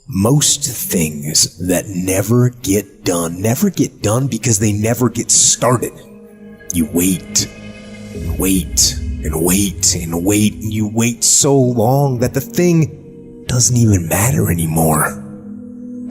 Most things that never get done because they never get started. You wait, and wait, and wait, and wait, and you wait so long that the thing doesn't even matter anymore.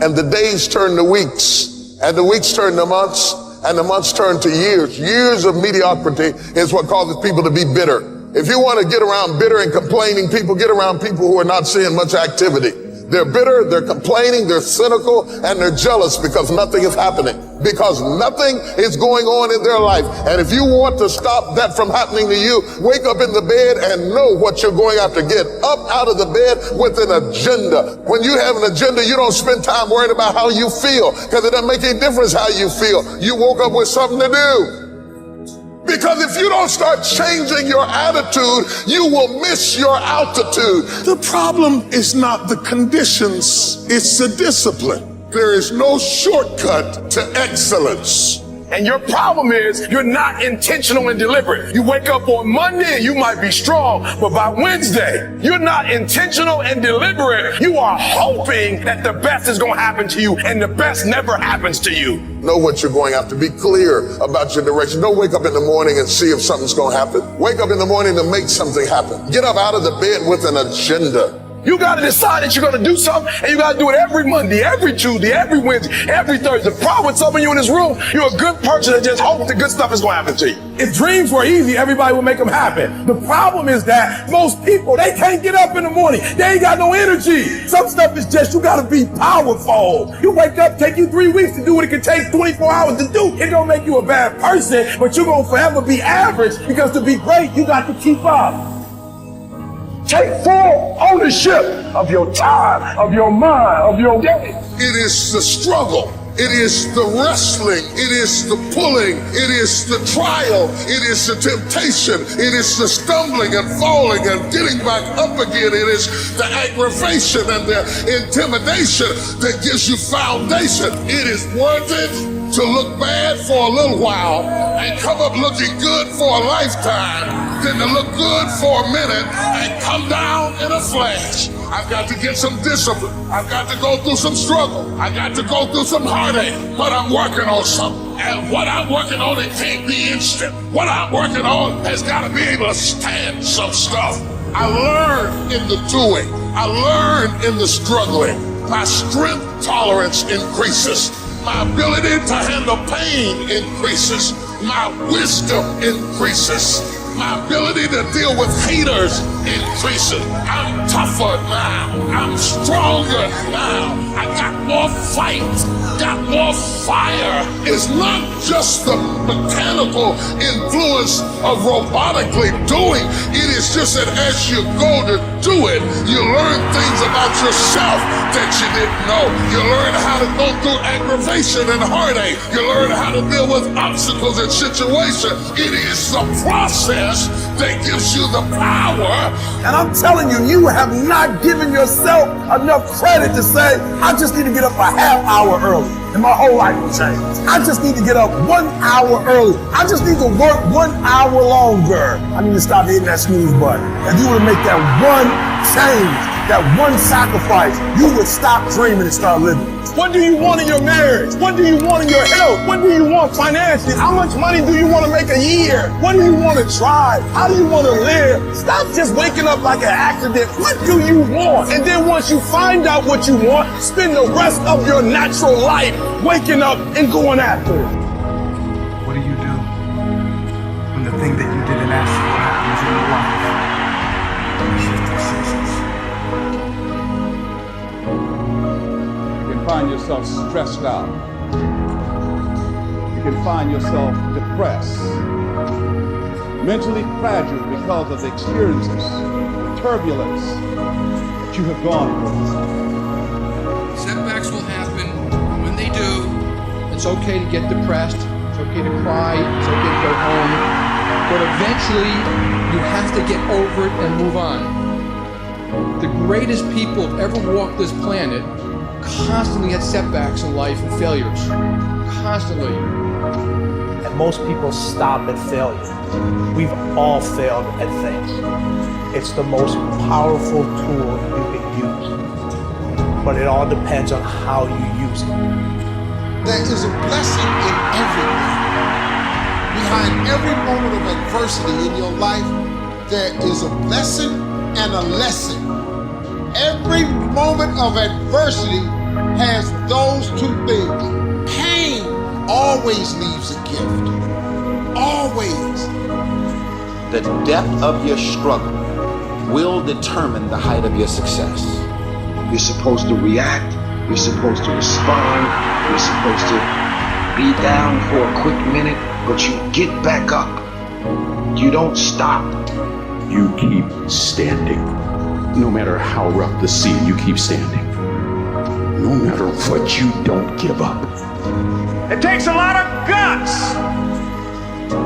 And the days turn to weeks, and the weeks turn to months, and the months turn to years. Years of mediocrity is what causes people to be bitter. If you want to get around bitter and complaining people, get around people who are not seeing much activity. They're bitter, they're complaining, they're cynical, and they're jealous because nothing is happening. Because nothing is going on in their life. And if you want to stop that from happening to you, wake up in the bed and know what you're going to have to get up out of the bed with an agenda. When you have an agenda, you don't spend time worrying about how you feel, because it doesn't make any difference how you feel. You woke up with something to do. Because if you don't start changing your attitude, you will miss your altitude. The problem is not the conditions, it's the discipline. There is no shortcut to excellence. And your problem is you're not intentional and deliberate. You wake up on Monday and you might be strong, but by Wednesday, you're not intentional and deliberate. You are hoping that the best is going to happen to you, and the best never happens to you. Know what you're going after. Be clear about your direction. Don't wake up in the morning and see if something's going to happen. Wake up in the morning to make something happen. Get up out of the bed with an agenda. You got to decide that you're going to do something, and you got to do it every Monday, every Tuesday, every Wednesday, every Thursday. The problem with some of you in this room, you're a good person that just hopes that good stuff is going to happen to you. If dreams were easy, everybody would make them happen. The problem is that most people, they can't get up in the morning. They ain't got no energy. Some stuff is just, you got to be powerful. You wake up, take you 3 weeks to do what it can take 24 hours to do. It don't make you a bad person, but you're going to forever be average, because to be great, you got to keep up. Take full ownership of your time, of your mind, of your day. It is the struggle. It is the wrestling. It is the pulling. It is the trial. It is the temptation. It is the stumbling and falling and getting back up again. It is the aggravation and the intimidation that gives you foundation. It is worth it to look bad for a little while and come up looking good for a lifetime, than to look good for a minute and come down in a flash. I've got to get some discipline. I've got to go through some struggle. I got to go through some heartache, but I'm working on something. And what I'm working on, it can't be instant. What I'm working on has got to be able to stand some stuff. I learn in the doing. I learn in the struggling. My strength tolerance increases. My ability to handle pain increases. My wisdom increases. My ability to deal with haters increases. I'm tougher now. I'm stronger now. I got more fight, got more fire. It's not just the mechanical influence of robotically doing. It is just that as you go to do it, you learn things about yourself that you didn't know. You learn how to go through aggravation and heartache. You learn how to deal with obstacles and situations. It is the process that gives you the power. And I'm telling you, you have not given yourself enough credit to say, I just need to get up a half hour early and my whole life will change. I just need to get up 1 hour early. I just need to work 1 hour longer. I need to stop hitting that snooze button. If you were to make that one change, that one sacrifice, you would stop dreaming and start living. What do you want in your marriage? What do you want in your health? What do you want financially? How much money do you want to make a year? What do you want to drive? How do you want to live? Stop just waking up like an accident. What do you want? And then once you find out what you want, spend the rest of your natural life waking up and going after it. What do you do when the thing that you didn't ask for happens in your life? You can find yourself stressed out. You can find yourself depressed, mentally fragile because of the experiences, the turbulence that you have gone through. Setbacks will happen. When they do, it's okay to get depressed. It's okay to cry. It's okay to go home. But eventually, you have to get over it and move on. The greatest people who've ever walked this planet constantly had setbacks in life and failures. Constantly. And most people stop at failure. We've all failed at things. It's the most powerful tool you can use. but it all depends on how you use it. There is a blessing in everything. Behind every moment of adversity in your life, there is a blessing and a lesson. Every moment of adversity has those two things. Pain always leaves a gift. Always. The depth of your struggle will determine the height of your success. You're supposed to react. You're supposed to respond. You're supposed to be down for a quick minute, but you get back up. You don't stop. You keep standing. No matter how rough the sea, you keep standing. No matter what, you don't give up. It takes a lot of guts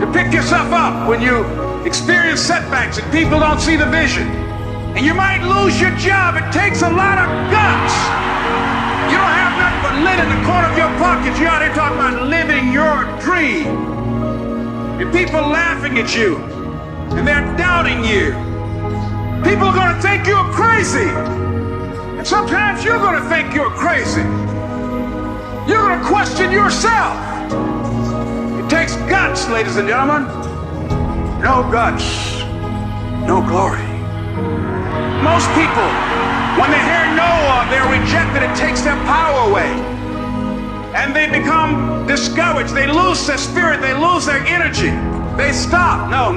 to pick yourself up when you experience setbacks and people don't see the vision. And you might lose your job. It takes a lot of guts. You don't have nothing but lint in the corner of your pocket. You're out here talking about living your dream. And people laughing at you. And they're doubting you. People are going to think you're crazy. And sometimes you're going to think you're crazy. You're going to question yourself. It takes guts, ladies and gentlemen. No guts, no glory. Most people, when they hear no or they're rejected, it takes their power away. And they become discouraged. They lose their spirit. They lose their energy. They stop. No.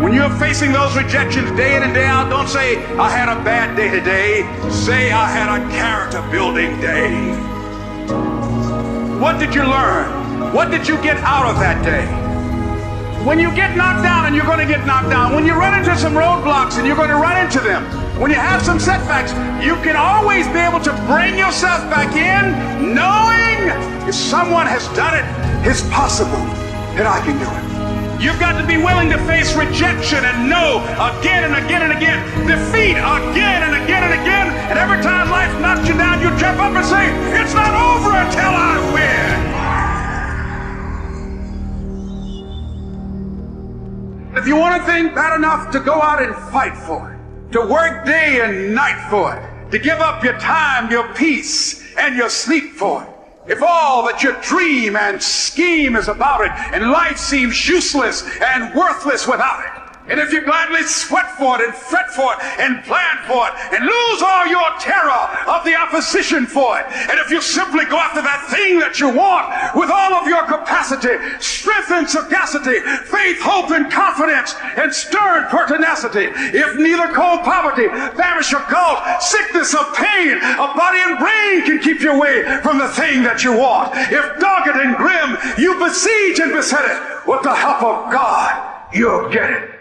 When you're facing those rejections day in and day out, don't say, I had a bad day today. Say, I had a character building day. What did you learn? What did you get out of that day? When you get knocked down, and you're going to get knocked down, when you run into some roadblocks, and you're going to run into them, when you have some setbacks, you can always be able to bring yourself back in, knowing if someone has done it, it's possible that I can do it. You've got to be willing to face rejection and no again and again and again, defeat again and again and again, and every time life knocks you down, you jump up and say, it's not over until I win. If you want a thing bad enough to go out and fight for it, to work day and night for it, to give up your time, your peace, and your sleep for it, if all that your dream and scheme is about it, and life seems useless and worthless without it, and if you gladly sweat for it and fret for it and plan for it and lose all your terror of the opposition for it, and if you simply go after that thing that you want with all of your capacity, strength and sagacity, faith, hope and confidence, and stern pertinacity, if neither cold poverty, famish or gulf, sickness or pain, a body and brain can keep you away from the thing that you want, if dogged and grim you besiege and beset it, with the help of God, you'll get it.